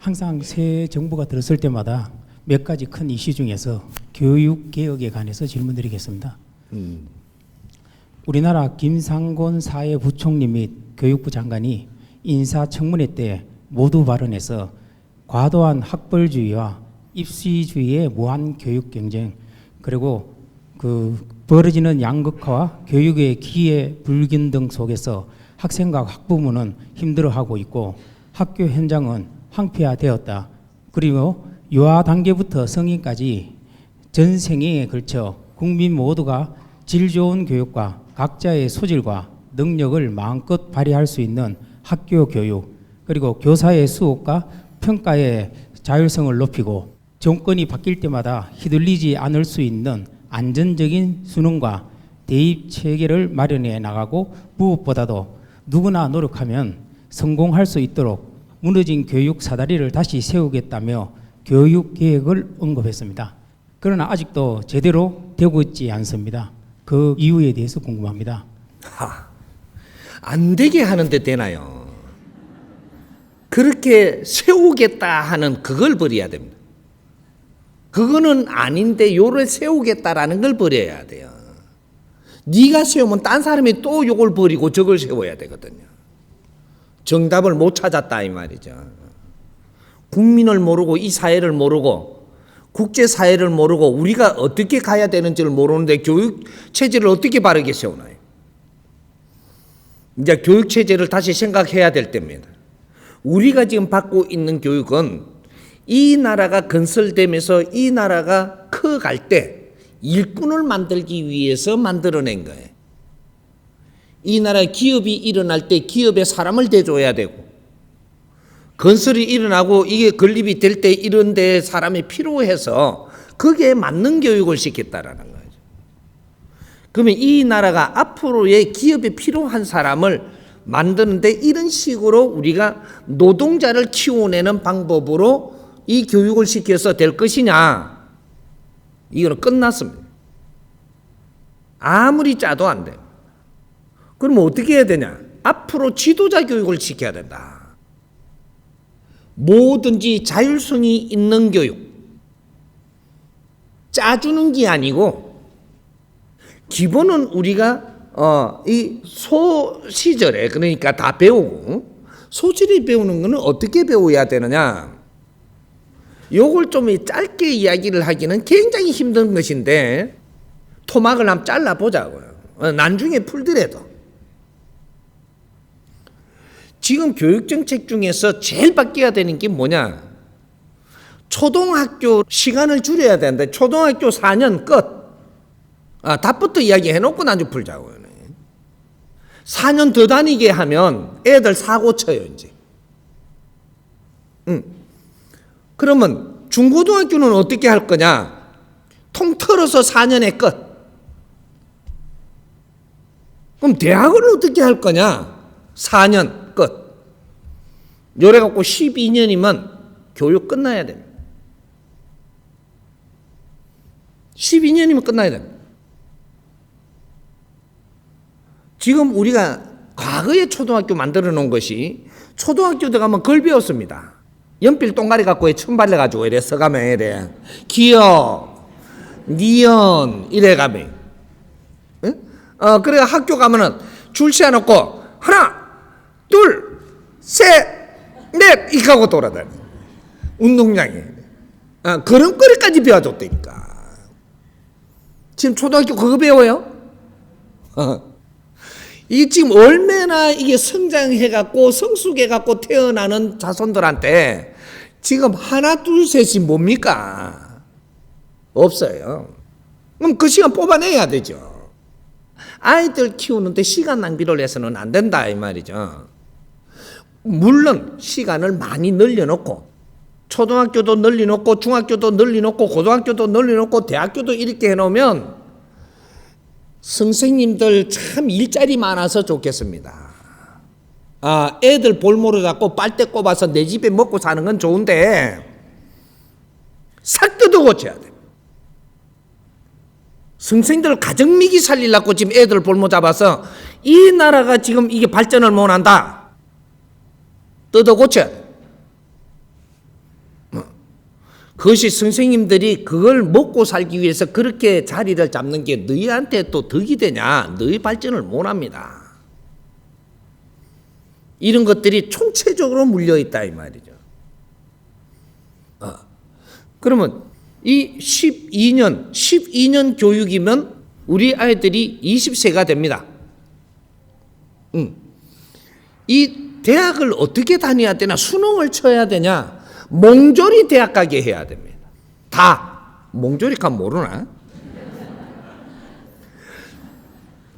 항상 새 정부가 들었을 때마다 몇 가지 큰 이슈 중에서 교육 개혁에 관해서 질문드리겠습니다. 우리나라 김상곤 사회부총리 및 교육부 장관이 인사청문회 때 모두 발언에서 과도한 학벌주의와 입시주의의 무한 교육 경쟁, 그리고 벌어지는 양극화와 교육의 기회 불균등 속에서 학생과 학부모는 힘들어하고 있고 학교 현장은 황폐화되었다. 그리고 유아 단계부터 성인까지 전 생애에 걸쳐 국민 모두가 질 좋은 교육과 각자의 소질과 능력을 마음껏 발휘할 수 있는 학교 교육, 그리고 교사의 수업과 평가의 자율성을 높이고 정권이 바뀔 때마다 휘둘리지 않을 수 있는 안전적인 수능과 대입 체계를 마련해 나가고 무엇보다도 누구나 노력하면 성공할 수 있도록 무너진 교육 사다리를 다시 세우겠다며 교육 계획을 언급했습니다. 그러나 아직도 제대로 되고 있지 않습니다. 그 이유에 대해서 궁금합니다. 안 되게 하는데 되나요? 그렇게 세우겠다 하는 그걸 버려야 됩니다. 그거는 아닌데 요를 세우겠다라는 걸 버려야 돼요. 네가 세우면 딴 사람이 또 요걸 버리고 저걸 세워야 되거든요. 정답을 못 찾았다 이 말이죠. 국민을 모르고 이 사회를 모르고 국제사회를 모르고 우리가 어떻게 가야 되는지를 모르는데 교육체제를 어떻게 바르게 세우나요? 이제 교육체제를 다시 생각해야 될 때입니다. 우리가 지금 받고 있는 교육은 이 나라가 건설되면서 이 나라가 커갈 때 일꾼을 만들기 위해서 만들어낸 거예요. 이 나라의 기업이 일어날 때 기업에 사람을 대줘야 되고 건설이 일어나고 이게 건립이 될 때 이런 데 사람이 필요해서 거기에 맞는 교육을 시켰다라는 거죠. 그러면 이 나라가 앞으로의 기업에 필요한 사람을 만드는데 이런 식으로 우리가 노동자를 키워내는 방법으로 이 교육을 시켜서 될 것이냐? 이거는 끝났습니다. 아무리 짜도 안 돼요. 그럼 어떻게 해야 되냐? 앞으로 지도자 교육을 시켜야 된다. 뭐든지 자율성이 있는 교육. 짜주는 게 아니고 기본은 우리가 이 소 시절에 그러니까 다 배우고 소질이 배우는 거는 어떻게 배워야 되느냐? 요걸 좀 짧게 이야기를 하기는 굉장히 힘든 것인데 토막을 한번 잘라보자고요. 나중에 풀더라도. 지금 교육정책 중에서 제일 바뀌어야 되는 게 뭐냐? 초등학교 시간을 줄여야 되는데 초등학교 4년 끝. 답부터 이야기해놓고 나중에 풀자고요. 4년 더 다니게 하면 애들 사고 쳐요 이제. 그러면 중고등학교는 어떻게 할 거냐? 통틀어서 4년의 끝. 그럼 대학은 어떻게 할 거냐? 4년 끝. 요래 갖고 12년이면 교육 끝나야 됩니다. 12년이면 끝나야 됩니다. 지금 우리가 과거에 초등학교 만들어 놓은 것이 초등학교 들어가면 그걸 배웠습니다. 연필 동가리 갖고 천발려 가지고 이래 써가면 이래 기억, 니은 이래 가면 그래 학교 가면은 줄 세워놓고 하나, 둘, 셋, 넷 이렇게 하고 돌아다녀. 운동장에 걸음걸이까지 배워줬다니까. 지금 초등학교 그거 배워요? 이게 지금 얼마나 이게 성장해갖고 성숙해갖고 태어나는 자손들한테 지금 하나 둘 셋이 뭡니까? 없어요. 그럼 그 시간 뽑아내야 되죠. 아이들 키우는데 시간 낭비를 해서는 안 된다 이 말이죠. 물론 시간을 많이 늘려놓고 초등학교도 늘려놓고 중학교도 늘려놓고 고등학교도 늘려놓고 대학교도 이렇게 해놓으면 선생님들 참 일자리 많아서 좋겠습니다. 애들 볼모로 잡고 빨대 꼽아서 내 집에 먹고 사는 건 좋은데 싹 뜯어 고쳐야 돼. 선생님들 가정미기 살리려고 지금 애들 볼모 잡아서 이 나라가 지금 이게 발전을 못한다. 뜯어 고쳐야 돼. 그것이 선생님들이 그걸 먹고 살기 위해서 그렇게 자리를 잡는 게 너희한테 또 덕이 되냐? 너희 발전을 못합니다. 이런 것들이 총체적으로 물려있다 이 말이죠. 그러면 이 12년 교육이면 우리 아이들이 20세가 됩니다. 이 대학을 어떻게 다녀야 되나? 수능을 쳐야 되냐? 몽졸이 대학 가게 해야 됩니다. 다 몽졸이 가면 모르나?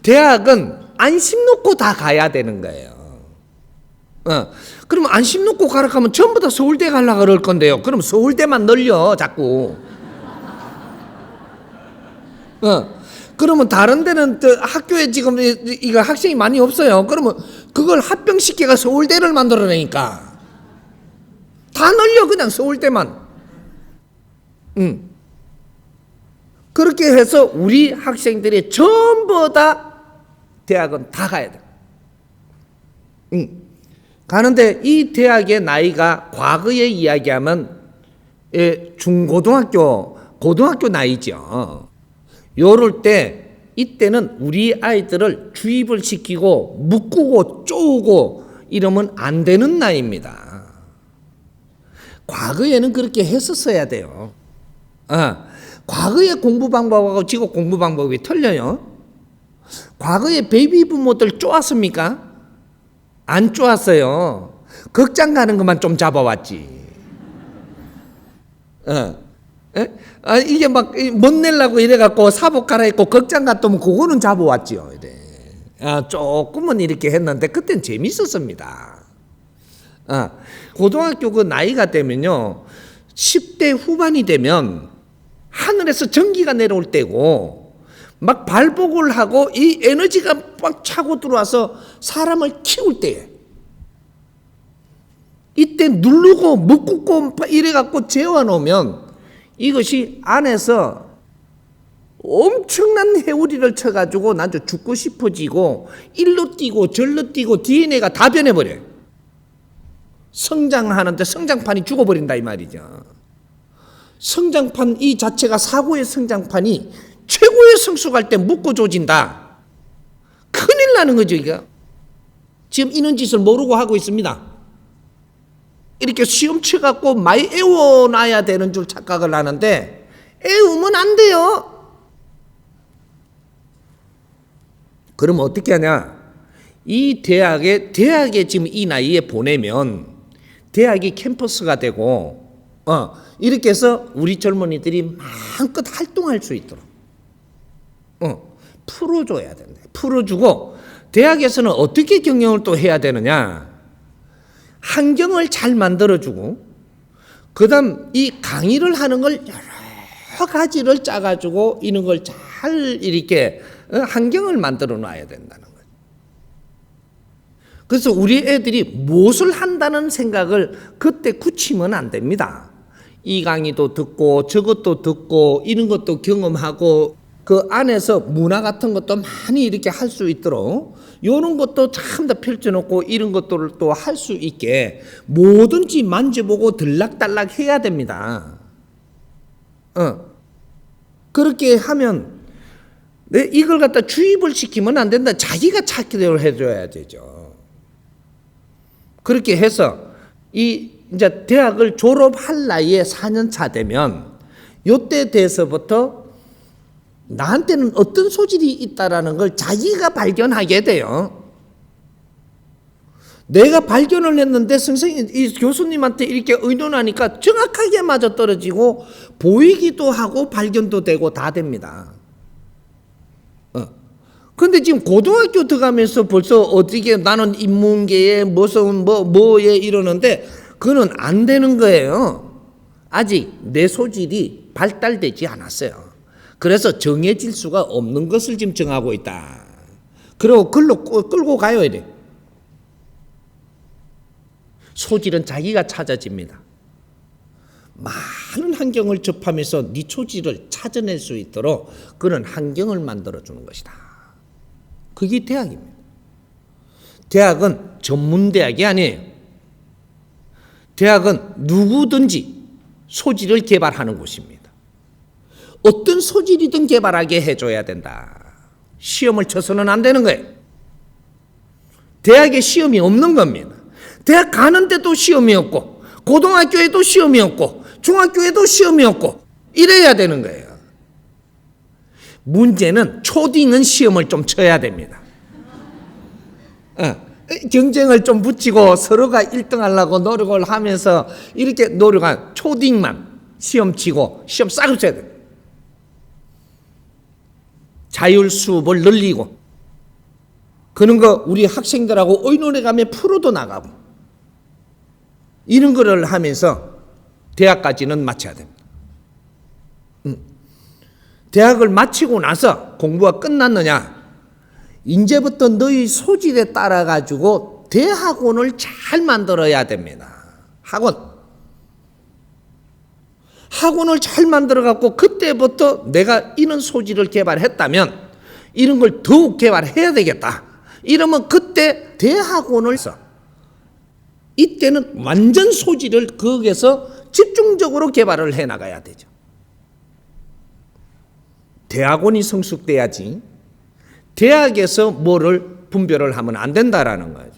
대학은 안심 놓고 다 가야 되는 거예요. 그러면 안심 놓고 가라 하면 전부 다 서울대 가려고 그럴 건데요. 그럼 서울대만 늘려 자꾸. 그러면 다른 데는 학교에 지금 이거 학생이 많이 없어요. 그러면 그걸 합병시켜가 서울대를 만들어내니까 다 늘려 그냥 서울대만. 그렇게 해서 우리 학생들이 전부 다 대학은 다 가야 돼. 가는데 이 대학의 나이가 과거에 이야기하면 중고등학교, 고등학교 나이죠. 요럴 때 이때는 우리 아이들을 주입을 시키고 묶고 쪼우고 이러면 안 되는 나이입니다. 과거에는 그렇게 했었어야 돼요. 과거의 공부 방법하고 지금 공부 방법이 틀려요. 과거에 베이비 부모들 쪼았습니까? 안 쪼았어요. 극장 가는 것만 좀 잡아왔지. 이게 막 못 내려고 이래갖고 사복 갈아입고 극장 갔더면 그거는 잡아왔지요. 조금은 이렇게 했는데 그땐 재밌었습니다. 고등학교 그 나이가 되면요, 10대 후반이 되면 하늘에서 전기가 내려올 때고 막 발복을 하고 이 에너지가 막 차고 들어와서 사람을 키울 때에 이때 누르고 묶고 이래갖고 재워놓으면 이것이 안에서 엄청난 해우리를 쳐가지고 나도 죽고 싶어지고 일로 뛰고 절로 뛰고 DNA가 다 변해버려요. 성장하는데 성장판이 죽어버린다 이 말이죠. 성장판 이 자체가 사고의 성장판이 최고의 성수 갈 때 묶고 조진다. 큰일 나는 거죠 이거. 지금 이런 짓을 모르고 하고 있습니다. 이렇게 시험 쳐갖고 많이 애워놔야 되는 줄 착각을 하는데 애우면 안 돼요. 그럼 어떻게 하냐? 이 대학에 지금 이 나이에 보내면 대학이 캠퍼스가 되고 이렇게 해서 우리 젊은이들이 마음껏 활동할 수 있도록 풀어줘야 된다. 풀어주고 대학에서는 어떻게 경영을 또 해야 되느냐? 환경을 잘 만들어주고 그다음 이 강의를 하는 걸 여러 가지를 짜가지고 이런 걸 잘 이렇게 환경을 만들어 놔야 된다는 거예요. 그래서 우리 애들이 무엇을 한다는 생각을 그때 굳히면 안 됩니다. 이 강의도 듣고 저것도 듣고 이런 것도 경험하고 그 안에서 문화 같은 것도 많이 이렇게 할 수 있도록 이런 것도 참 더 펼쳐놓고 이런 것들을 또 할 수 있게 뭐든지 만져보고 들락달락 해야 됩니다. 그렇게 하면 이걸 갖다 주입을 시키면 안 된다. 자기가 찾기대로 해줘야 되죠. 그렇게 해서 이제 대학을 졸업할 나이에 4년 차 되면 요때 돼서부터 나한테는 어떤 소질이 있다라는 걸 자기가 발견하게 돼요. 내가 발견을 했는데 선생님, 이 교수님한테 이렇게 의논하니까 정확하게 맞아 떨어지고 보이기도 하고 발견도 되고 다 됩니다. 근데 지금 고등학교 들어가면서 벌써 어떻게 나는 인문계에 무슨 뭐에 이러는데 그건 안 되는 거예요. 아직 내 소질이 발달되지 않았어요. 그래서 정해질 수가 없는 것을 지금 정하고 있다. 그리고 글로 끌고 가야 돼. 소질은 자기가 찾아집니다. 많은 환경을 접하면서 네 소질을 찾아낼 수 있도록 그런 환경을 만들어주는 것이다. 그게 대학입니다. 대학은 전문대학이 아니에요. 대학은 누구든지 소질을 개발하는 곳입니다. 어떤 소질이든 개발하게 해줘야 된다. 시험을 쳐서는 안 되는 거예요. 대학에 시험이 없는 겁니다. 대학 가는데도 시험이 없고, 고등학교에도 시험이 없고, 중학교에도 시험이 없고, 이래야 되는 거예요. 문제는 초딩은 시험을 좀 쳐야 됩니다. 경쟁을 좀 붙이고 서로가 1등 하려고 노력을 하면서 이렇게 노력한 초딩만 시험 치고 시험 싹을 쳐야 돼요. 자율 수업을 늘리고 그런 거 우리 학생들하고 의논해 가며 프로도 나가고 이런 거를 하면서 대학까지는 마쳐야 됩니다. 대학을 마치고 나서 공부가 끝났느냐? 이제부터 너희 소질에 따라 가지고 대학원을 잘 만들어야 됩니다. 학원을 잘 만들어 갖고 그때부터 내가 이런 소질을 개발했다면 이런 걸 더욱 개발해야 되겠다. 이러면 그때 대학원을 써. 이때는 완전 소질을 거기에서 집중적으로 개발을 해 나가야 되죠. 대학원이 성숙돼야지 대학에서 뭐를 분별을 하면 안 된다라는 거죠.